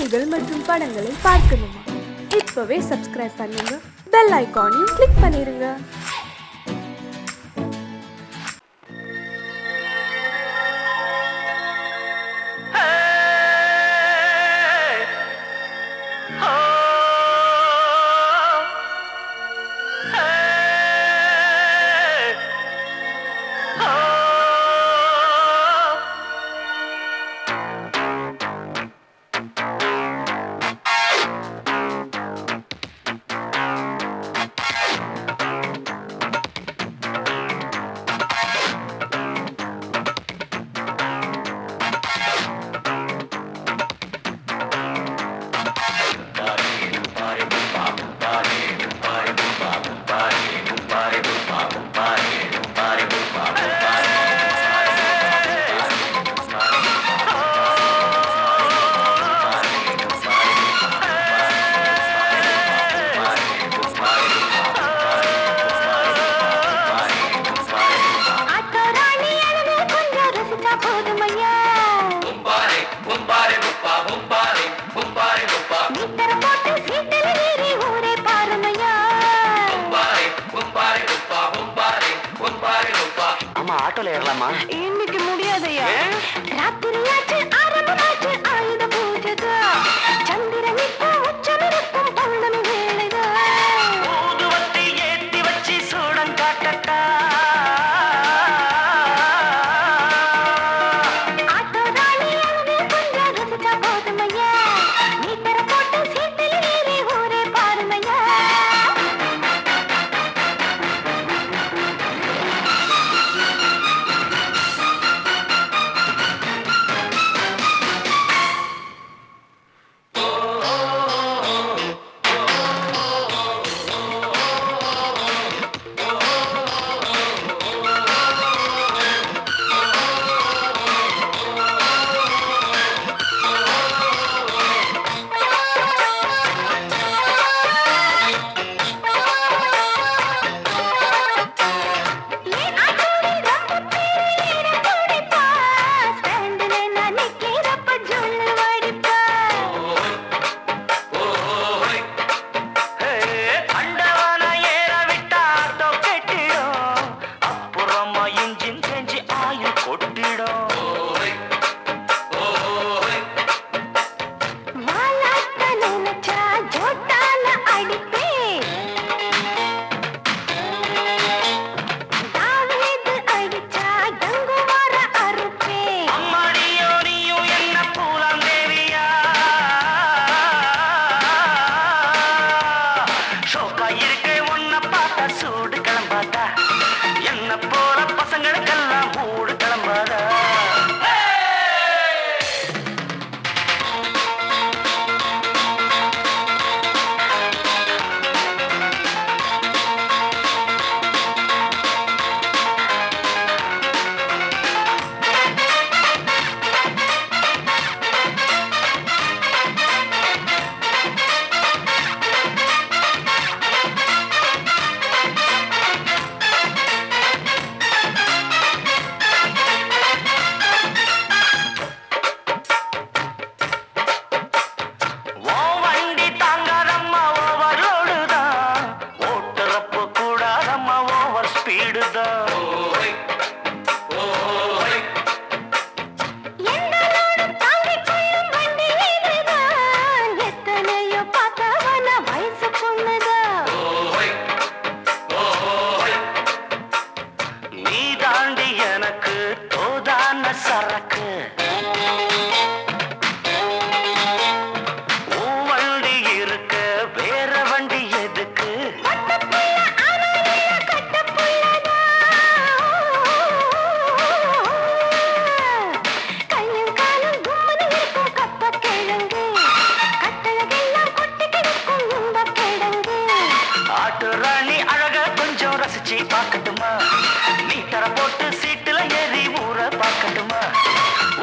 செய்திகள் மற்றும் படங்களை பார்க்கணுமா? இப்பவே சப்ஸ்கிரைப் பண்ணுங்க, பெல் ஐகானையும் கிளிக் பண்ணிருங்க. ஆட்டோல ஏறலாமா? இன்னைக்கு முடியாதையா? ராத்திரியாச்சு ஆரம்பமாச்சு ஆயுத பூஜைதா. சந்திரன் இப்போ உச்சமிருக்கும் பௌர்ணமி வேளைதா. ஊதுவத்தி ஏத்தி வச்சு சூடம் காட்டட்டா. ஆட்டோ ராணி அங்கே கொஞ்சம் ருசிச்சா போதுமையா. மீட்டரை போட்டு சீட்டில் ஏறி ஊரே பாருமையா. சூடு கிளம்பாதா, என்ன போல பசங்களுக்கெல்லாம் மூடு கிளம்பாதா. சரக்கு வண்டி இருக்கு, வேற வண்டி எதுக்கு? ஆட்டு ராணி அழக கொஞ்சம் ரசிச்சு பார்க்கட்டுமா? மீட்டரை போட்டு சீட்டுல ஏறி ஊற பார்க்கட்டுமா?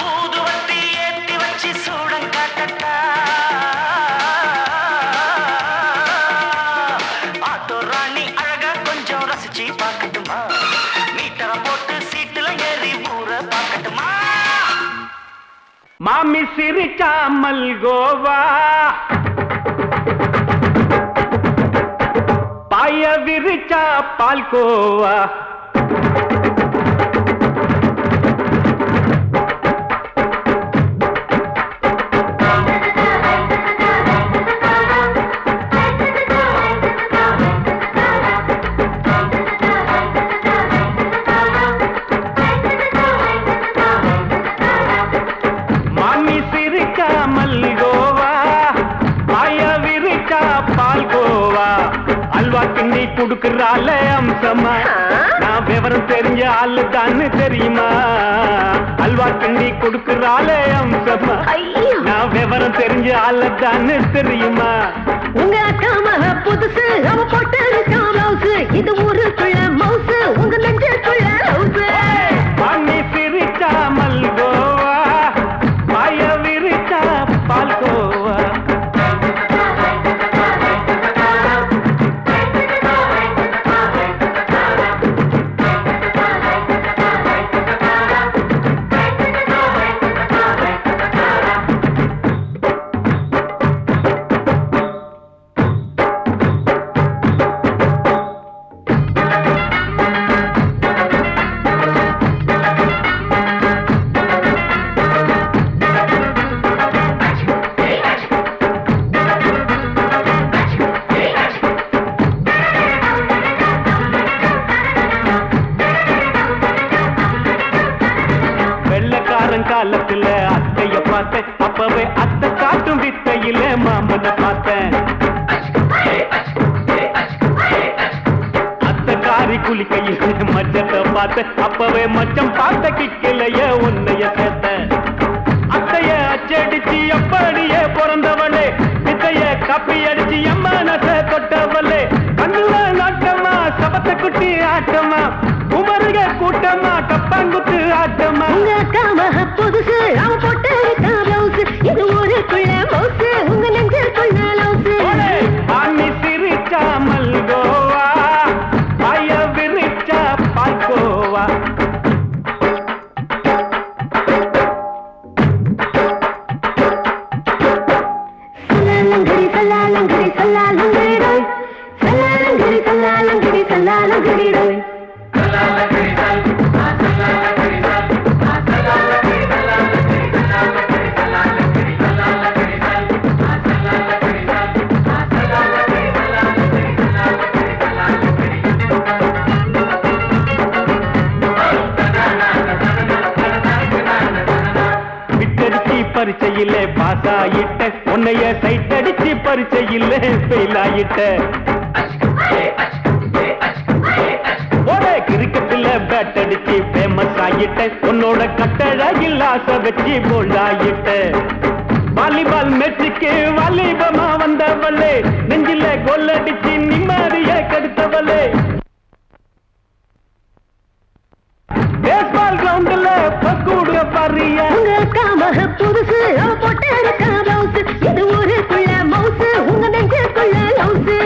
ஊதுவத்தி ஏத்தி வச்சு சூடம் காட்டட்டா. ஆட்டோ ராணி அழக கொஞ்சம் ரசிச்சு பார்க்கட்டுமா? மீட்டரை போட்டு சீட்டுல ஏறி ஊற பார்க்கட்டுமா? மாமி சிரிச்சா மல்கோவா பாய விரிச்சா பால்கோவா கிண்டி குடுக்கறால அம்சமா நான் விவரம் தெரிஞ்ச ஆளு தான்னு தெரியுமா அல்வா கிண்டி குடுக்கறால அம்சமா நான் விவரம் தெரிஞ்ச ஆளு தான்னு தெரியுமா உங்க அக்காம புதுசு அவ போட்டு மவுசு இது ஊருக்குள்ள மவுசு உங்க நெஞ்சுக்குள்ள ஹவுசு பாண்டி சிரிச்சா மல்கோவா பாய விரிச்சா பால்கோவா காலத்துல அத்தைய பார்த்தேன் அப்பவே அத்தை காட்டும் வித்தையில மாமனை பார்த்தேன் அத்தை காரி குளிக்கையில் மச்சத்தை பார்த்தேன் அப்பவே மச்சம் பார்த்த கிக்கலைய உன்னைய சேர்த்த அத்தைய அச்சடிச்சு அப்படியே பிறந்தவளே வித்தைய கப்பி அடிச்சு எம்மனச தொட்டவளே கண்ணுல நாட்டமா சபத்தை குட்டி ஆட்டமா உமருக கூட்டமா கப்பாங்குத்து ஆட்டமா புதுசு அவ போட்டு மவுசு இது ஊருக்குள்ள மவுசு உங்க நெஞ்சுக்குள்ள லவுசு பாண்டி சிரிச்சா மல்கோவா பாய விரிச்சா பால்கோவா சல்லாலங்கடி சல்லாலங்கடி சல்லாலங்கடி டோய் சல்லாலங்கடி சல்லாலங்கடி சல்லாலங்கடி டோய் பரிச்சையிலே பாஸ் ஆயிட்ட உன்னைய சைட் அடிச்சு பரிச்சையிலே ஃபெயில் ஆயிட்ட கிரிக்கெட்ல பேட் அடிச்சு ஃபேமஸ் ஆயிட்ட உன்னோட கட்டழகில் ஆசை வச்சு போல்ட் ஆயிட்ட வாலிபால் மேட்சுக்கு வாலிபமா வந்தவளே நெஞ்சில கோல் அடிச்சு நிம்மதிய கெடுத்தவளே பேஸ்பால் கிரவுண்ட்ல பக்கூடுற பாரியா புதுசு அவ போட்டு மவுசு இது ஊருக்குள்ள மவுசு உங்க நெஞ்சுக்குள்ள லவுசு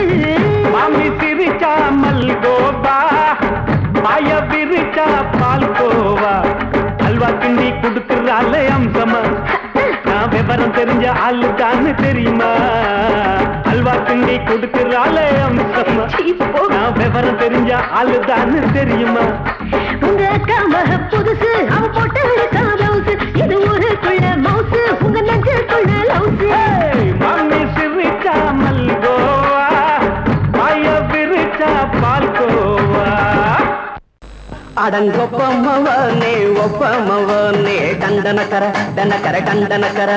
மாமி சிரிச்சா மல்கோவா பாய விரிச்சா பால்கோவா அல்வா கிண்டி குடுக்கறால அம்சமா நான் விவரம் தெரிஞ்ச ஆளு தான்னு தெரியுமா அல்வா கிண்டி குடுக்கறால அம்சமா நான் விவரம் தெரிஞ்ச ஆளு தான்னு தெரியுமா உங்க அக்காம புதுசு அவ போட்டு மவுசு இது ஊருக்குள்ள மவுசு உங்க நெஞ்சுக்குள்ள லவுசு மாமி சிரிச்சா மல்கோவா பாய விரிச்சா பால்கோவா அடங்கொப்பமவனே ஒப்பமவனே டண்டனக்கர டனக்கர டண்டனக்கர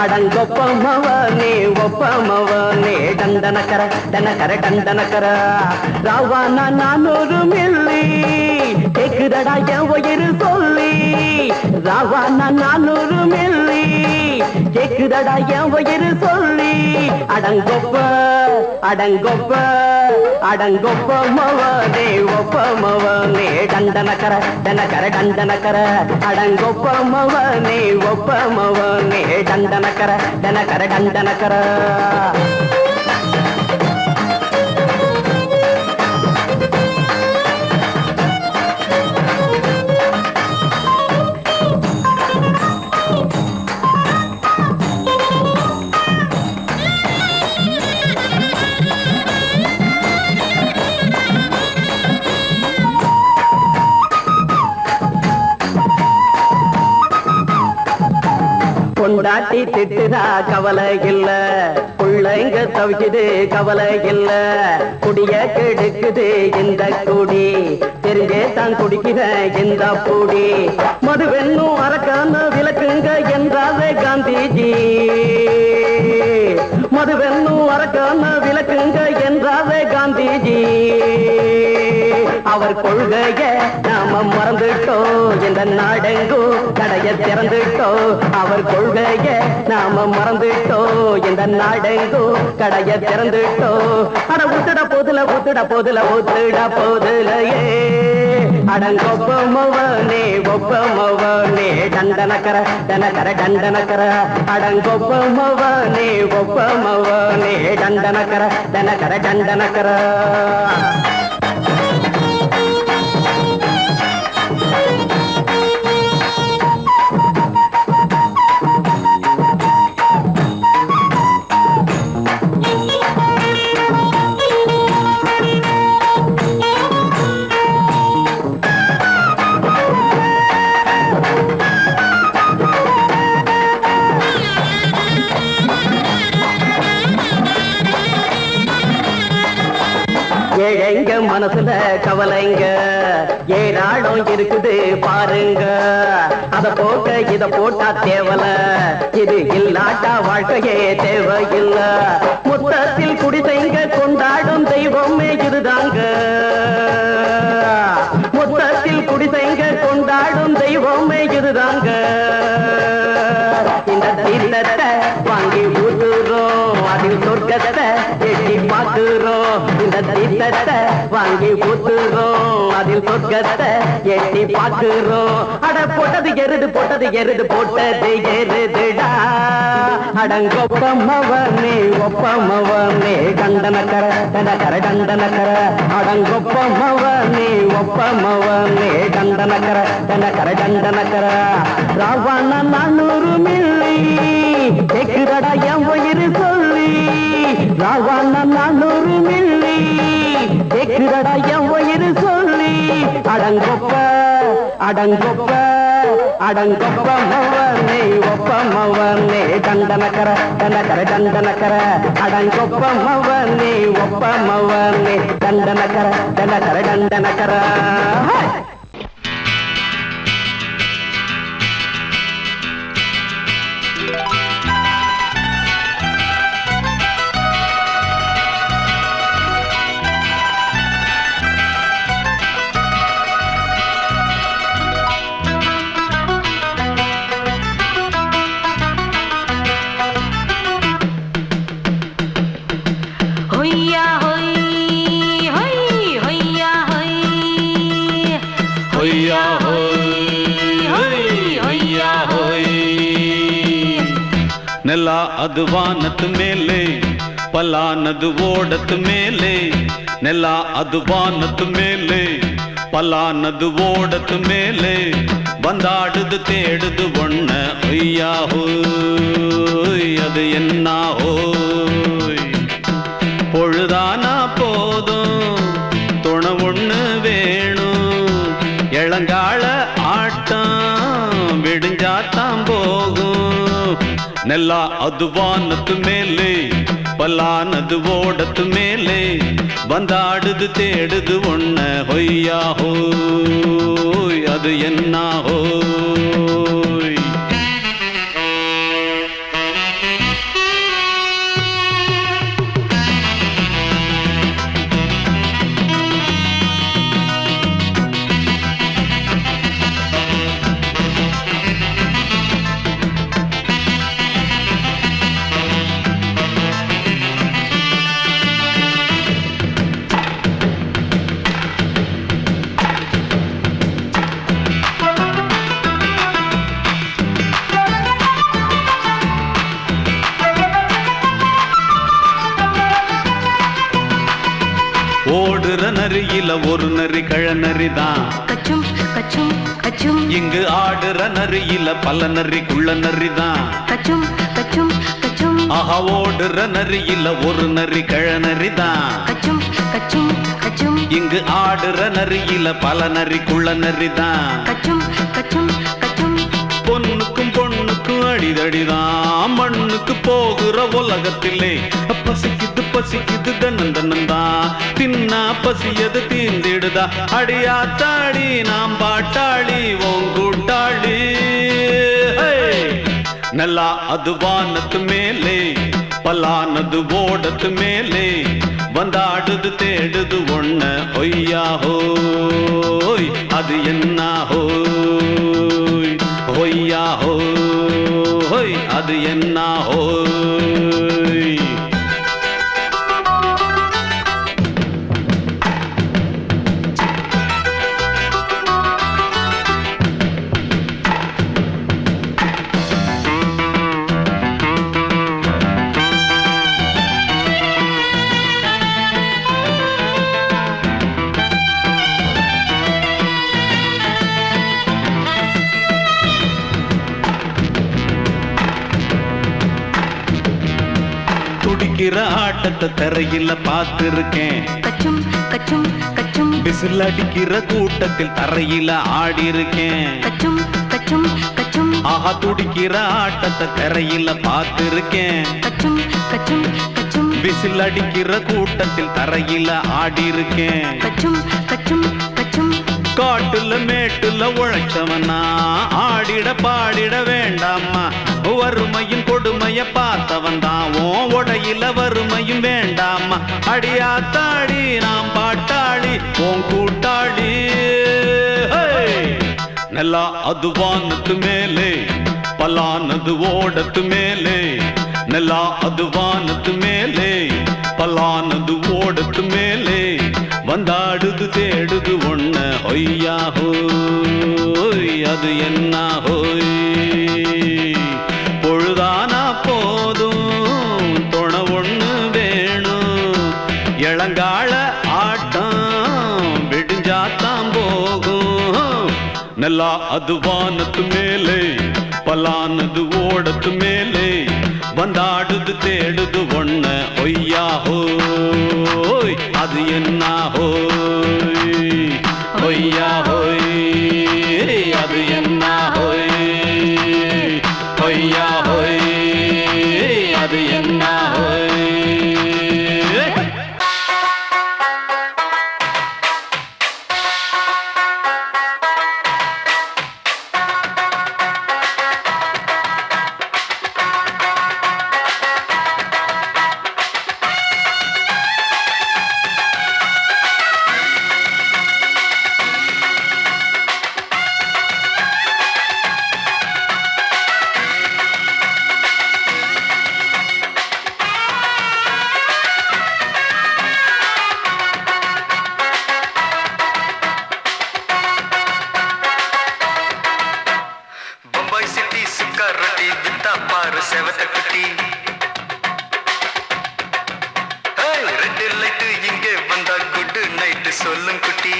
அடங்கொப்பமவனே ஒப்பமவனே டண்டனக்கர டனக்கர டண்டனக்கர ராவானா 400 மில்லி கேக்குதடா என் உயிர் சொல்லி ராவானா 400 மில்லி கேக்குதடா என் உயிர் சொல்லி அடங்கொப்ப அடங்கொப்ப அடங்கொப்பமவனே ஒப்பமவனே டண்டனக்கர டனக்கர டண்டனக்கர அடங்கொப்பமவனே ஒப்பமவனே டண்டனக்கர டனக்கர டண்டனக்கர பொண்டாட்டி திட்டுதா கவலை இல்ல, புள்ளைங்க தவிக்குது கவலை இல்ல, குடிய கெடுக்குது இந்த குடி, தெரிஞ்சே தான் குடிக்கிற இந்த பூடி, மதுவென்னும் அரக்கான விளக்குங்க என்றாவே காந்திஜி, மதுவென்னும் அரக்கான விளக்குங்க என்றாவே காந்திஜி. அவர் கொள்கைய நாம மறந்துட்டோம், இந்த நாடெங்கும் கடைய திறந்துட்டோம். அவர் கொள்கைய நாம மறந்துட்டோம், இந்த நாடெங்கும் கடைய திறந்துட்டோம். அட ஊத்துட போதுல ஊத்துட போதுல ஊத்துட போதுலையே, அடங்கொப்பமவனே ஒப்பமவனே டண்டனக்கர டனக்கர டண்டனக்கர, அடங்கொப்பமவனே ஒப்பமவனே டண்டனக்கர டனக்கர டண்டனக்கர. ஏழைங்க மனசுல கவலைங்க ஏராளம் இருக்குது பாருங்க, அத போக்க இத போட்டா தேவல, இது இல்லாட்டா வாழ்க்கையே தேவையில்ல. மொத்தத்தில் குடிசைங்க கொண்டாடும் தெய்வமே இதுதாங்க, மொத்தத்தில் குடிசைங்க கொண்டாடும் தெய்வமே இதுதாங்க. இந்த தீர்த்தத்தை வாங்கி ஊத்துறோம், அதில் சொர்க்கத்தை எட்டி பார்க்கிறோம். இந்த தீர்த்தத்தை வாங்கி ஊத்துறோம், அதில் சொர்க்கத்தை எட்டி பார்க்கிறோம். அட போட்டது எருது போட்டது எருது போட்டது எருதுடா, அடங்கொப்பமவனே ஒப்பமவனே டண்டனக்கர டனக்கர டண்டனக்கர, அடங்கொப்பமவனே ஒப்பமவனே டண்டனக்கர டனக்கர டண்டனக்கர. ராவண 400 மில்லி கேக்குதடா என் உயிர் சொல்லி, ராவண 400 மில்லி கேக்குதடா என் உயிர் சொல்லி, அடங்கொப்ப அடங்கொப்ப அடங்கொப்பமவனே ஒப்பமவனே டண்டனக்கர டனக்கர டண்டனக்கர, அடங்கொப்பமவனே ஒப்பமவனே டண்டனக்கர டனக்கர டண்டனக்கர. ஹொய்யா ஹொய் ஹொய் ஹொய்யா ஹொய் ஹொய்யா ஹொய் ஹொய்யா ஹொய். ನೆಲ ಅದು ವಾನದ ಮೇಲೆ, ಪಲಾನದು ಓಡದ ಮೇಲೆ, ನೆಲ ಅದು ವಾನದ ಮೇಲೆ, ಪಲಾನದು ಓಡದ ಮೇಲೆ, ಬಂದಾಡುದು தேடுது ஒண்ண ஒய்யா ஹோய், அது என்ன ஹோய். பொழுதானா போதும் துணை ஒண்ணு வேணும், இளங்கால ஆட்டம் விடுஞ்சாத்தான் போகும். ನೆಲ ಅದು ವಾನದ ಮೇಲೆ, ಪಲಾನದು ಓಡದ ಮೇಲೆ, ಬಂದಾಡುದು தேடுது ஒண்ண ஒய்யா ஹோய், அது என்ன ஹோய். ஓடுற நரியில ஒரு நரி கழநரிதான், கச்சும் கச்சும் கச்சும். இங்கு ஆடுற நரியில பல நரி குள்ள நரிதான், கச்சும் கச்சும் கச்சும். ஆஹா ஓடுற நரியில ஒரு நரி கழநரிதான், கச்சும் கச்சும் கச்சும். இங்கு ஆடுற நரியில பல நரி குள்ள நரிதான். கச்சும் கச்சும் கச்சும். பொண்ணுக்கும் பொண்ணுக்கும் அடி அடிதடிதான் மண்ணுக்கு போகிற உலகத்திலே பசிக்குது பசிக்குது தன்னந்தனந்தான் தின்னா பசியது தீந்திடுதா அடியாத்தாடி நாம் பாட்டாளி ஓங்கூட்டாளி நல்லா அது வானத்து மேலே பலானது ஓடத்து மேலே வந்தாடுது தேடுது ஒண்ண ஒய்யா ஹோய் அது என்ன ஹோய் ஒய்யா ஹோய் அது என்ன ஹோய் துடிக்கிற ஆட்டத்தை தரையில பார்த்திருக்கேன் கச்சும் கச்சும் கச்சும் விசில் அடிக்கிற கூட்டத்தில் தரையில ஆடி இருக்கேன் கச்சும் கச்சும் கச்சும் ஆஹா துடிக்கிற ஆட்டத்தை தரையில பார்த்திருக்கேன் கச்சும் கச்சும் கச்சும் விசில் அடிக்கிற கூட்டத்தில் தரையில ஆடி இருக்கேன் கச்சும் கச்சும் கச்சும் காட்டுல மேட்டுல உழைச்சவனா ஆடிட பாடிட வேண்டாமா வறுமையின் கொடுமைய பார்த்தவன் தான் உடையில வறுமையும் வேண்டாமா அடியாத்தாடி நாம் பாட்டாளி உன் கூட்டாளி நல்லா அது வானத்து மேலே பலானது ஓடத்து மேலே நல்லா அது வானத்து மேலே பலானது ஓடத்து மேலே வந்தாடுது தேடுது ஒண்ண ஒய்யா ஹோய் அது என்ன ஹோய் பொழுதானா போதும் துணை ஒண்ணு வேணும் இளங்கால ஆட்டம் விடிஞ்சாத்தான் போகும் நல்லா அது வானத்து மேலே பலானது ஓடத்து மேலே வந்தாடுது தேடுது ஒண்ண ஒய்யா ஹோய் அது என்ன ஹோய் ஒய்யா ஹோய் அது என்ன ஹோய் ஒய்யா ஹோய் அது என்ன ஹோய் செவத்த குட்டி ரெண்டு லைட்டு இங்கே வந்தா குட் நைட்டு சொல்லும் குட்டி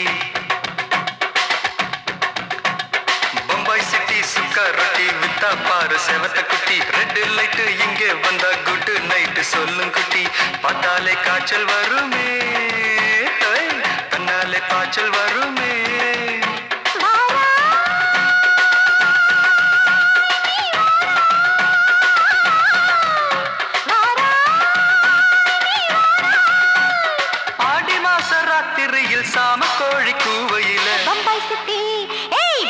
பம்பாய் சிட்டி சுக்கா ரொட்டி வித்தா பாரு செவத்த குட்டி ரெண்டு லைட்டு இங்கே வந்தா குட் நைட்டு சொல்லும் குட்டி பார்த்தாலே காய்ச்சல் வருமே தன்னாலே பாய்ச்சல் வருமே சாம கோழி கூவையில பம்பாய் சிட்டி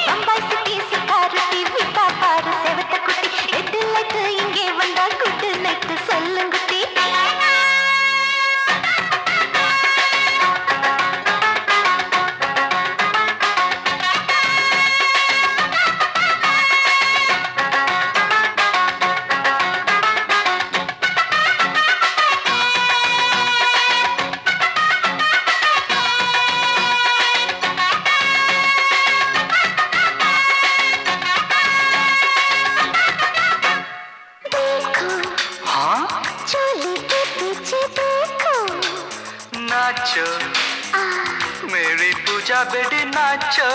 பம்பாய் சிட்டி சிக்காரட்டி விட்டா பாரு செவத்த குட்டி ரெட்டு லைட்டு இங்கே வந்தா குட்டு நைட்டு சொல்லுங்குட்டி नाचो मेरी पूजा बेटी नाचो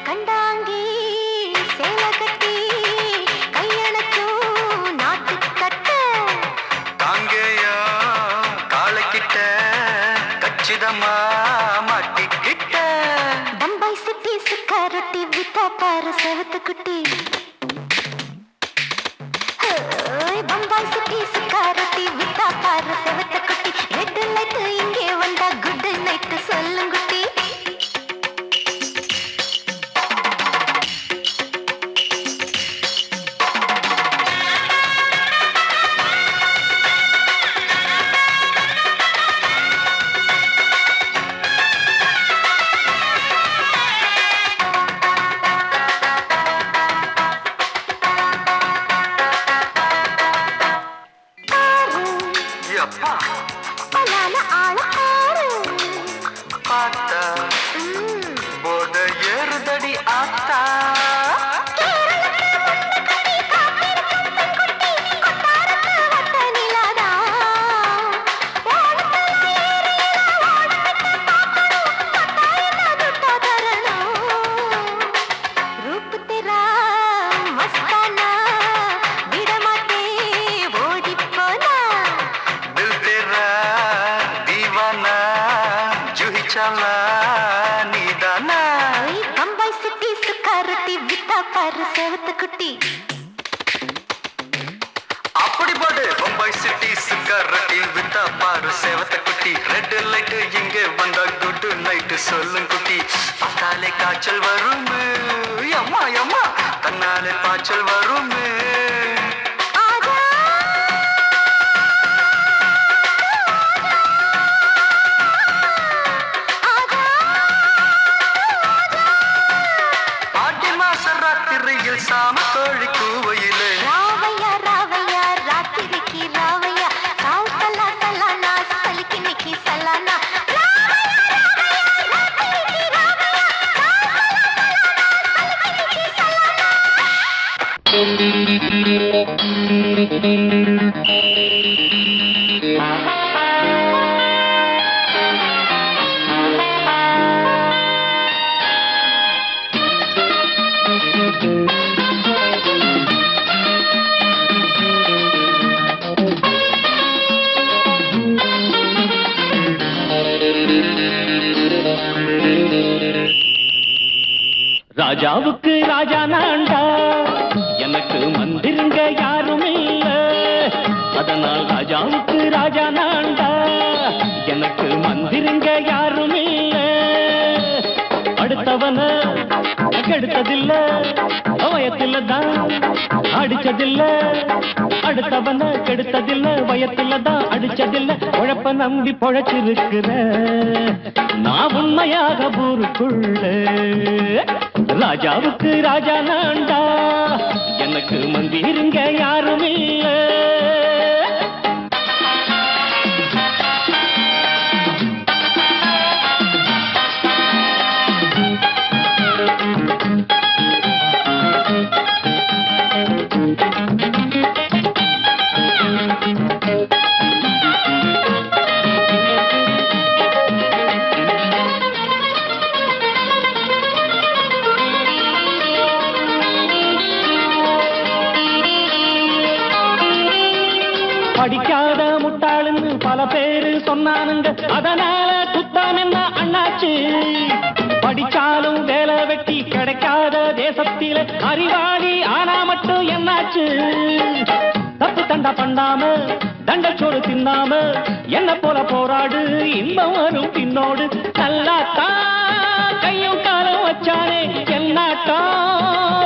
கண்டாங்கி சேல கட்டி கையணக்கும் ஏமா மாட்டிக்கிட்ட பம்பாய் சிட்டி சுக்கா ரொட்டி வித்தா பாரு செவத்து குட்டி பம்பாய் சிட்டி சுக்கா ரொட்டி வித்தா பாரு செவத்து குட்டி ரெட் லைட் இங்கே வந்தா குட் நைட் சொல்லுங்குட்டி அப்பா பலான ஆள ஆறு பார்த்தா போத ஏறுதடி ஆத்தா குட்டி அப்படி போடு பம்பாய் சிட்டி சுக்கரட்டி வித்தா பாரு சேவத்த குட்டி ரெட் லைட் இங்கே வந்தா குட் நைட் சொல்லும் குட்டி பார்த்தாலே காய்ச்சல் வரும் அம்மா அம்மா தன்னாலே பாய்ச்சல் வரும் சாம கோழி கூவையிலே ராவையா ராவையா ராத்திரிக்கு ராவையா சாவு சல்லா சல்லானா சலிக்கு நிக்கி சல்லானா ராஜாவுக்கு ராஜா நான்டா எனக்கு மந்திருங்க யாரும் இல்ல அதனால் ராஜாவுக்கு ராஜா நான்டா எனக்கு மந்திருங்க யாரும் இல்ல அடுத்தவன கெடுத்ததில்ல வயத்துல தான் அடிச்சதில்ல அடுத்தவன கெடுத்ததில்ல வயத்துல தான் அடிச்சதில்ல உழப்ப நம்பி பொழைச்சிருக்கிற நான் உண்மையாக ஊருக்குள்ள ராஜாவுக்கு ராஜா நான்டா எனக்கு மந்திருங்க யாரும் இல்ல படிக்காத முட்டாளுன்னு பல பேரு சொன்னானுங்க அதனால குத்தாம் என்ன அண்ணாச்சு படிச்சாலும் வேலை வெட்டி கிடைக்காத தேசத்தில அறிவாளி ஆனா மட்டும் என்னாச்சு தப்பு தண்டா பண்ணாம தண்டச்சோறு தின்னாம என்ன போல போராடு இன்பம் வரும் பின்னோடு நல்லாத்தான் கையும் காலம் வச்சானே என்னாட்டா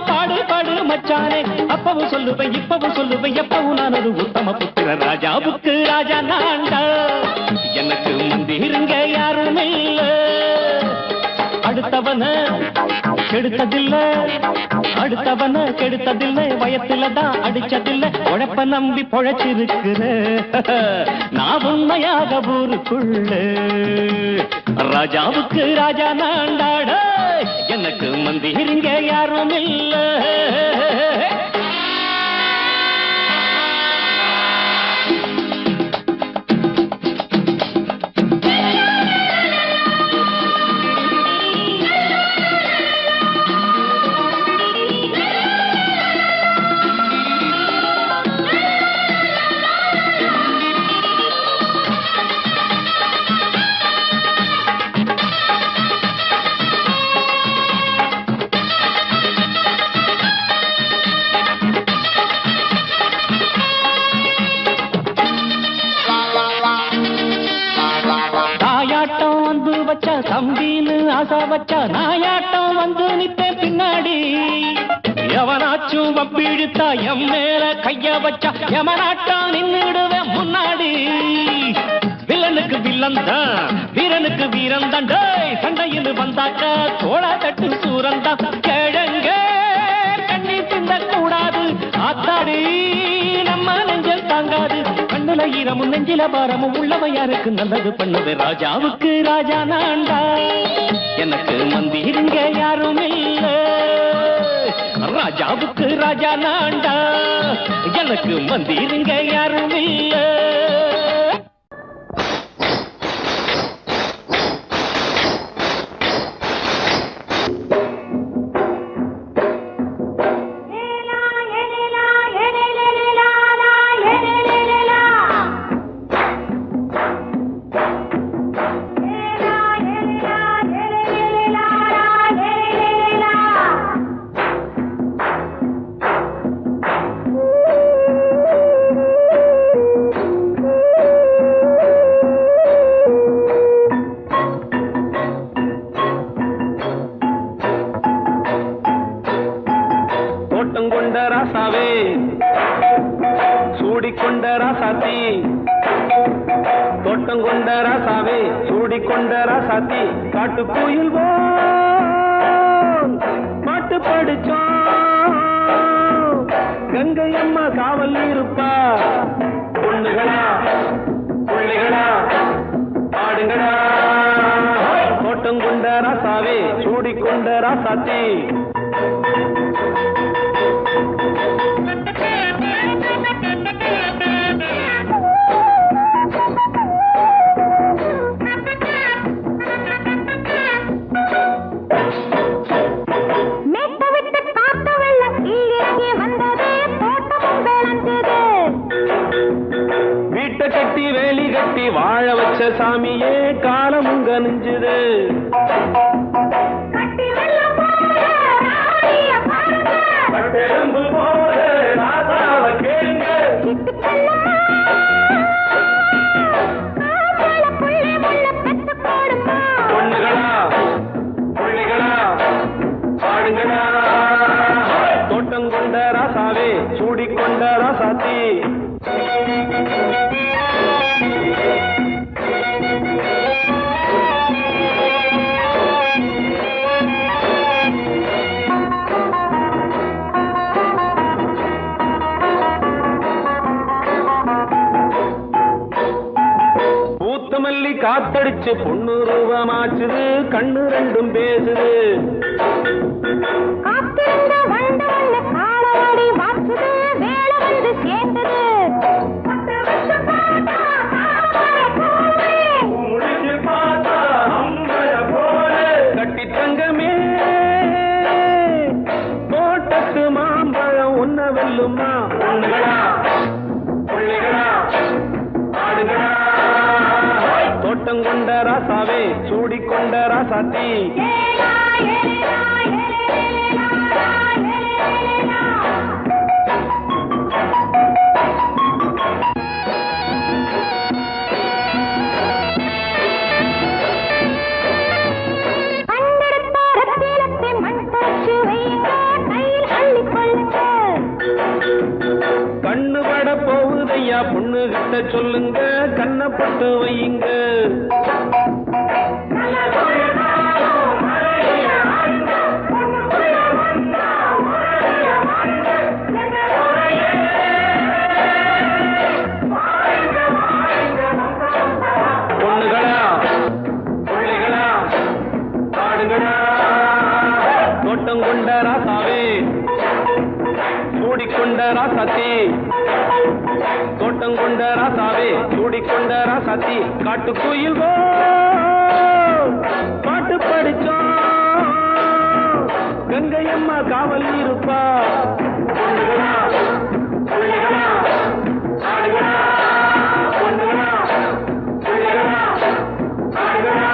பாடு பாடு மச்சானே அப்பவும் சொல்லுவேன் இப்பவும் சொல்லுவேன் எப்பவும் நான் ஒரு உத்தம புத்திர ராஜாவுக்கு ராஜா நான்டா எனக்கு மந்திருங்க யாரும் இல்ல அடுத்தவன கெடுத்ததில்ல அடுத்தவன கெடுத்ததில்ல வயத்துல தான் அடிச்சதில்ல உழைப்ப நம்பி பொழைச்சிருக்கிற நான் உண்மையாக ஊருக்குள்ள ராஜாவுக்கு ராஜா நான்டாட எனக்கு மந்திருங்க யாரும் இல்ல வச்சா தம்பின்னு ஆசா வச்சா நாயாட்டம் வந்து நிப்பேன் பின்னாடி எவனாச்சும் வப்பிழுத்தா எம் மேல கைய வச்சா எவனாட்டம் நின்னுடுவேன் முன்னாடி வில்லனுக்கு வில்லன் தான் வீரனுக்கு வீரன் தான் சண்டையில் வந்தாக்க தோள தட்டு சூரன் தான் கிழங்க கண்ணி திந்த கூடாது ஆத்தாடி நம்ம நெஞ்சல் தாங்காது கண்ணுல ஈரமும் நெஞ்சில பாரமும் உள்ளவ யாருக்கு நல்லது பண்ணுது ராஜாவுக்கு ராஜா நான்டா எனக்கு மந்திருங்க யாரும் இல்ல ராஜாவுக்கு ராஜா நான்டா எனக்கு மந்திருங்க யாரும் இல்ல காட்டுக்குயில் பாட்டு படிச்சோம் கங்கை அம்மா காவல் இருப்பா பொண்ணுகளா பிள்ளைகளா ஆடுங்களா தோட்டம் கொண்ட ராசாவே சூடிக்கொண்ட ராசாத்தி வாழ வச்ச சாமியே காலமுங்க நெஞ்சுது பொண்ணுகளா பிள்ளைகளா பாடுங்களா தோட்டம் கொண்ட ராசாவே சூடிக்கொண்ட ராசாத்தி காத்தடிச்சு பொண்ணு ரூபமாச்சுது கண்ணு ரெண்டும் பேசுது கட்டி தங்கமே தோட்டத்து மாம்பழம் உன்ன வெல்லுமா பொண்ணுகளா பிள்ளைகளா ஆடுகளா தோட்டம் கொண்ட ராசாவே சூடிக்கொண்ட ராசாத்தி கண்ணு பட போகுதையா பொண்ணு கிட்ட சொல்லுங்க கண்ணப்பட்டு வையுங்க பொண்ணுகளா பிள்ளைகளா ஆடுகளா தோட்டம் கொண்ட ராசாவே சூடிக்கொண்ட ராசாத்தி தோட்டம் கொண்ட ராசாவே சூடிக்கொண்ட ராசாத்தி காட்டுக்குயில் பாட்டு படிச்சோம் கங்கை அம்மா காவல் இருப்பா பொண்ணுகளா பிள்ளைகளா ஆடுகளா பொண்ணுகளா பிள்ளைகளா ஆடுகளா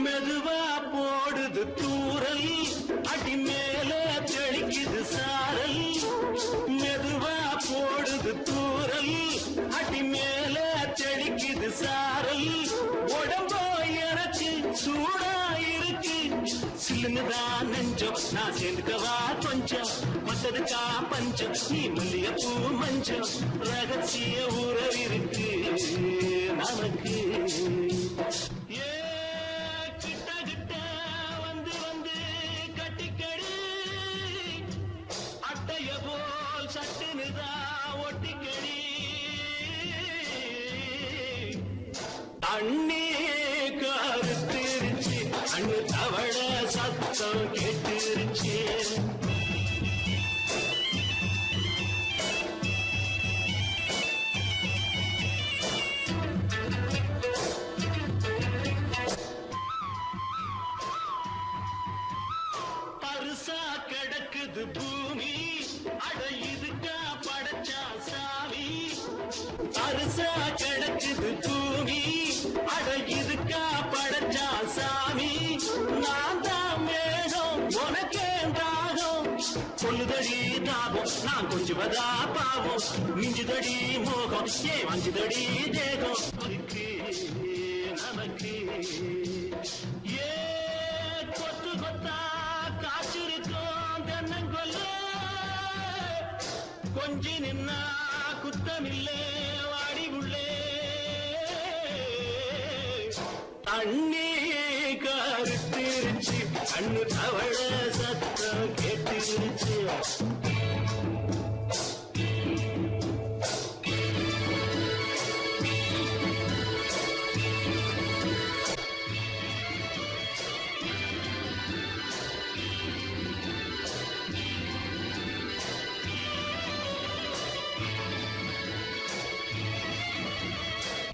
மெதுவா போடுது தூரல் அடி மேல தெளிக்குது சாரல் மெதுவா போடுது தூரல் அடி மேல தெளிக்குது சாரல் உடம்போ எனக்கு சூடா இருக்கு சில்லுதான் நெஞ்சம் நான் சேர்ந்துக்கவா கொஞ்சம் மத்ததுக்கா பஞ்சம் நீ மல்லிகைப்பூ மஞ்சம் ரகசிய உறவிருக்கு நமக்கு அண்ணே கருத்திருச்சு அண்ணு தவள சத்தம் கேட்டுருச்சு பருசா கிடக்குது பூமி அட இதுக்கா படைச்சா சாமி பருசா கிடக்குது பூமி அட இதுக்கா படைச்சா சாமி நான் தான் மேகம் உனக்கே தாகம் சொல்லுதடி தாபம் நான் கொஞ்சுவதா பாவம் மிஞ்சுதடி மோகம் ஏன் வஞ்சுதடி தேகம் இருக்கு நமக்கு ஏ கொத்து கொத்தா காய்ச்சிருக்கோம் தென்னங்கொல்ல கொஞ்சி நின்னா குத்தமில்லே வாடி உள்ளே அண்ணே கருத்திருச்சு அண்ணு தவள சத்தம் கேட்டுருச்சு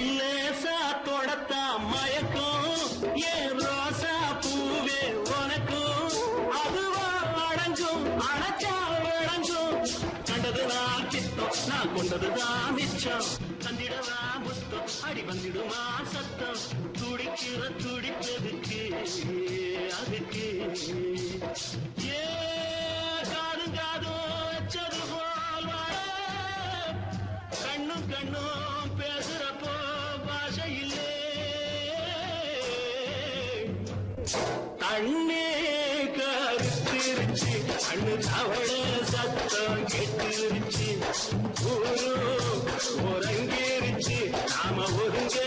லேசா தொடத்தா மயக்கும் ஏன் ரோசா பூவே உனக்கும் அதுவா அடைஞ்சும் அணைச்சா விளைஞ்சும் கண்டது நான் சித்தம் நான் கொண்டதுதான் மிச்சம் தந்திடவா புத்தம் அடி வந்திடுமா சத்தம் துடிக்கிற துடிப்பதுக்கு அதுக்கு ஏ காதும் காதும் வச்சது போல் வாழ கண்ணும் கண்ணும் பேசுறப்போ பாஷை இல்லே தண்ணே கருத்திருச்சு அண்ணு தவள சத்தம் கெட்டிருச்சு ஊரு உறங்கிருச்சு நாம ஒதுங்க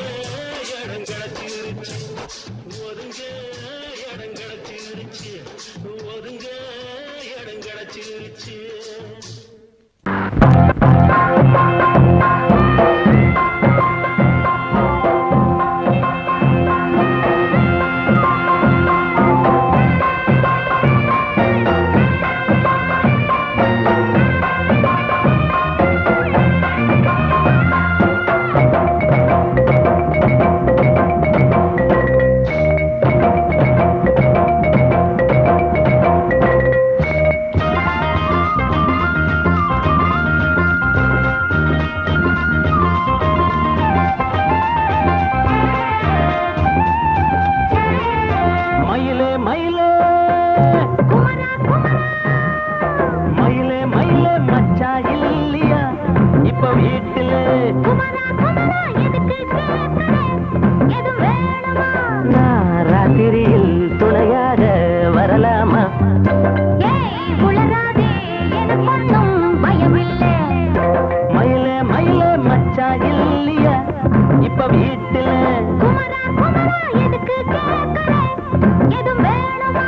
இடம் கிடச்சிருச்சு ஒதுங்க இடம் கிடச்சிருச்சு ஒதுங்க இடம் கிடச்சிருச்சு ஏய் உளராதே எனக்கொன்னும் பயமில்லை மயிலே மயிலே மச்சா இல்லையா இப்ப வீட்டுல குமரா குமரா எதுக்கு கேட்கற எது வேணுமா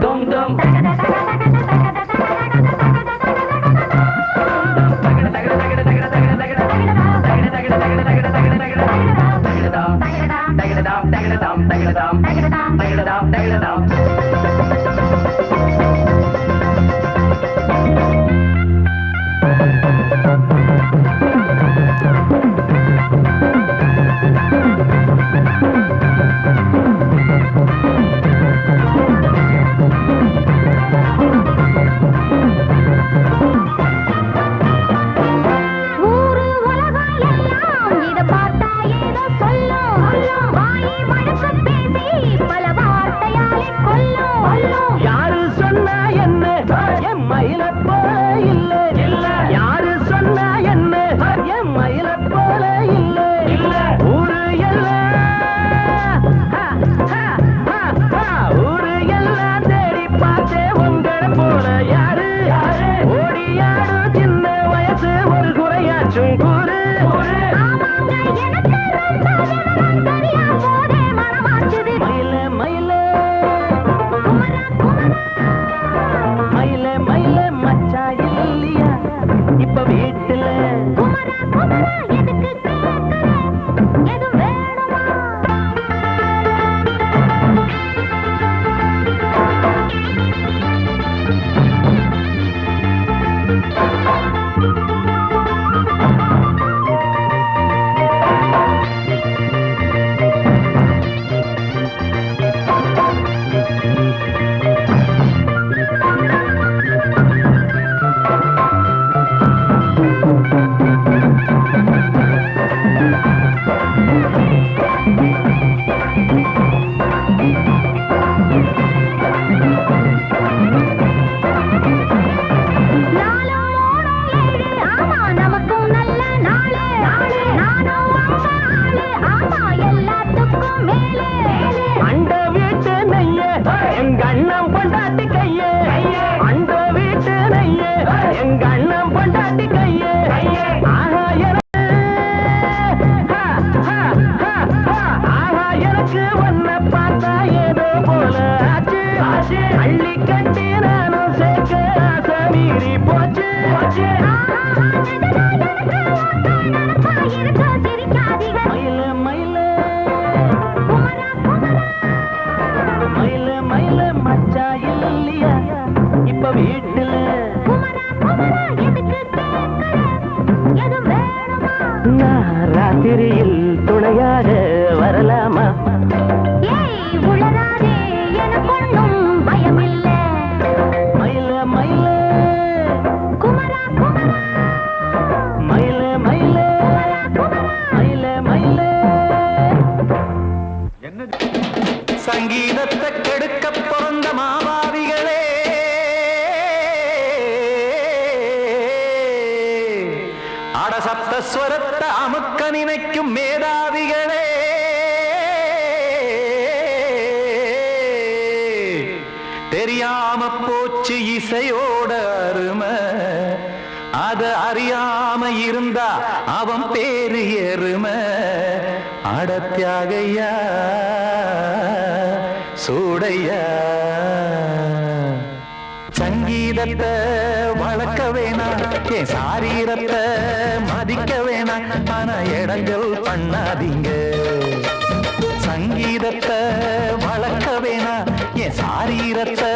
டும் டும் ஊரு உலகம் எல்லாம் இத பார்த்தா ஏதோ சொல்லும் வாயை மடக்க பேசி பல வார்த்தையாலே கொல்லும் யாரு சொன்னா என்ன என் மயில போல இல்ல யாரு சொன்னா என்ன என் மயில போல இல்ல ஊரு எல்லாம் ஊரு எல்லாம் தேடி பார்த்தே உங்களை போல யாரு ஓடியாடும் சின்ன வயசு ஒரு குறையாச்சும் கூறு ஆமாங்க எனக்கு ரொம்ப விவரம் தெரியாம போதே மனமாச்சுது மயில மயில குமரா குமரா மயில மயில மச்சா இல்லையா இப்ப வீட்டுல குமரா குமரா எதுக்கு கேட்கற எது வேணுமா நாளும் மூணும் ஏழு ஆமா நமக்கும் நல்ல நாளு நானும் அம்மா ஆளு ஆமா எல்லாத்துக்கும் மேலே அண்ட வீட்டு நெய்ய எங்க அண்ணன் பொண்டாட்டி கையே அண்ட வீட்டு நெய்ய எங்க அண்ணன் பொண்டாட்டி கையே ஆஹா எனக்கு ஒன்ன பார்த்தா ஏதோ போல ஆச்சு அள்ளி கட்டி நானும் சேர்க்க ஆசை மீறி போச்சு மயில மயில மயில மயில மச்சா இல்லையா இப்ப வீட்டுல நான் ராத்திரியில் துணையாக வரலாமா மயில மயில மயில மயில மயில மயில சங்கீதத்தை கெடுக்க பிறந்த மாவாதிகளே அடசப்தஸ்வரத்தை அமுக்க நினைக்கும் மேதாவிகளே தெரியாம போச்சு இசையோட அருமை அது அறியாம இருந்தா அவன் பேரு எருமை அடத்தியாகையா சூடையா சங்கீதத்தை வளர்க்க வேணாம் என் சாரீரத்தை மதிக்க வேணாம் ஆனா இடங்கள் பண்ணாதீங்க சங்கீதத்தை வளர்க்க வேணாம் என் சாரீரத்தை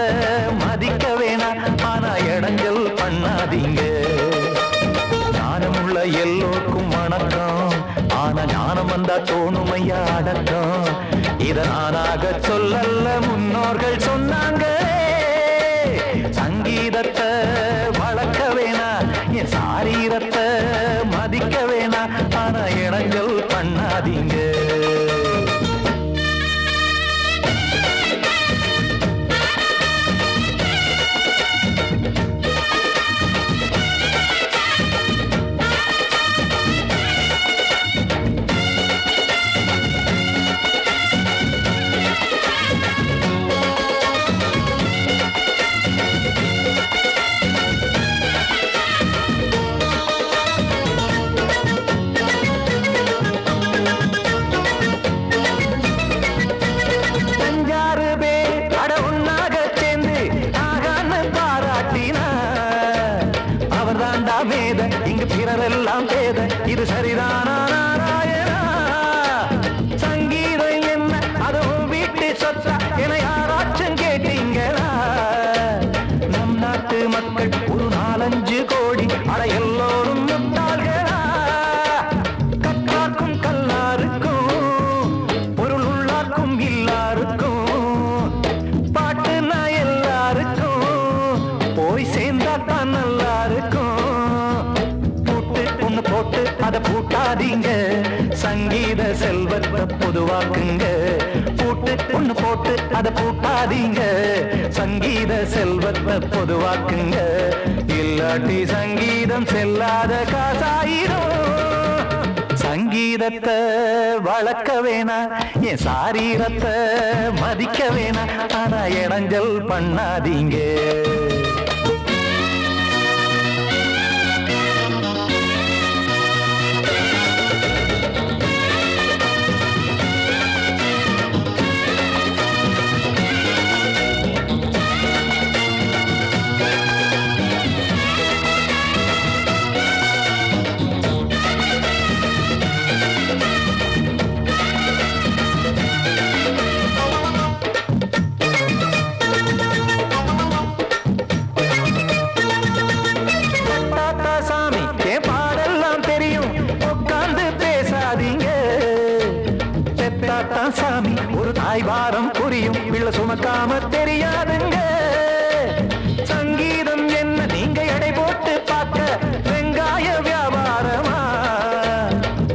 மதிக்க வேணாம் ஆனா இடங்கள் பண்ணாதீங்க ஞானமுள்ள எல்லோருக்கும் வணக்கம் ஆனா ஞானம் வந்தா தோணுமையா அடக்கம் இத நானாக சொல்லல்ல முன்னோர்கள் சொன்னாங்க சங்கீதத்தை வளர்க்க வேணா என் சாரீரத்தை மதிக்க வேணா ஆனா இடங்கள் பண்ணாதீங்க சொத்தா என யாராச்சும் கேட்டீங்களா? நம் நாட்டு மக்கள் ஒரு 4-5 கோடி, அட எல்லோரும் முட்டாள்களா? கற்றார்க்கும் கல்லாருக்கும் பொருள் உள்ளார்க்கும் இல்லாருக்கும் பாட்டுனா எல்லாருக்கும் போய் சேர்ந்தா தான் நல்லா இருக்கும். பூட்டு ஒண்ணு போட்டு அதை பூட்டாதீங்க, சங்கீத செல்வத்தை பொதுவாக்குங்க. பூட்டு ஒண்ணு போட்டு அதை பூட்டாதீங்க, சங்கீத செல்வத்தை பொதுவாக்குங்க. இல்லாட்டி சங்கீதம் செல்லாத காசாயிரும். சங்கீதத்தை வளர்க்க வேணா, என் சாரீரத்தை மதிக்க வேணா, ஆனா இடைஞ்சல் பண்ணாதீங்க. சாமி என் பாடெல்லாம் தெரியும், உட்கார்ந்து பேசாதீங்க. பெத்தாத்தா சாமி ஒரு தாய் வாரம் புரியும், பிள்ளை சுமக்காம தெரியாதுங்க. சங்கீதம் என்ன நீங்க எடை போட்டு பார்க்க வெங்காய வியாபாரமா?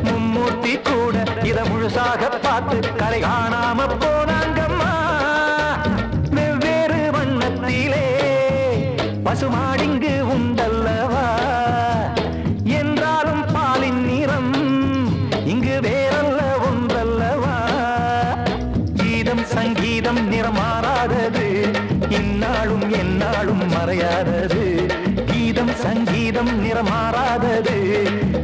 மும்மூர்த்தி கூட இத முழுசாக பார்த்து கரை காணாம போனாங்கம்மா. வெவ்வேறு வண்ணத்திலே பசுமாடிங்கு உண்டல்லவா, என்றாலும் பாலின் நிறம் இங்கு வேறல்ல ஒன்றல்லவா. கீதம் சங்கீதம் நிறம் மாறாதது, இந்நாளும் எந்நாளும் மறையாதது. கீதம் சங்கீதம் நிறம் மாறாதது,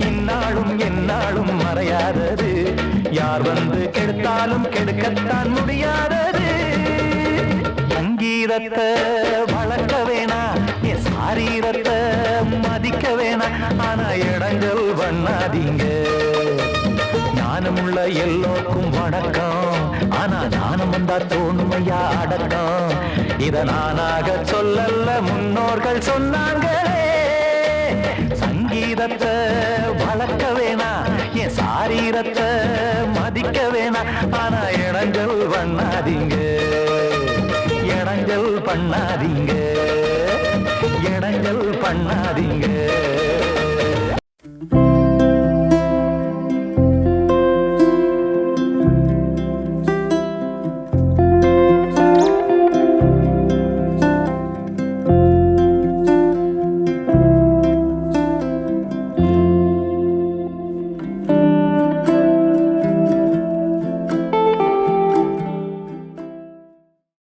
இந்நாளும் எந்நாளும் மறையாதது. யார் வந்து கெடுத்தாலும் கெடுக்கத்தான் முடியாதது. சங்கீதத்தை வளர்க்க வேணா, என் சாரீரத்தை மதிக்க வேணா, ஆனா இடங்கள் பண்ணாதீங்க. ஞானமுள்ள எல்லோருக்கும் வணக்கம், ஆனா ஞானம் வந்தா தோணுமையா அடக்கம். இத நானாக சொல்லல்ல, முன்னோர்கள் சொன்னாங்களே. சங்கீதத்தை வளர்க்க வேணா, என் சாரீரத்தை மதிக்க வேணா, ஆனா இடங்கள் பண்ணாதீங்க. இடங்கள் பண்ணாதீங்க, இடங்கள் பண்ணாதீங்க.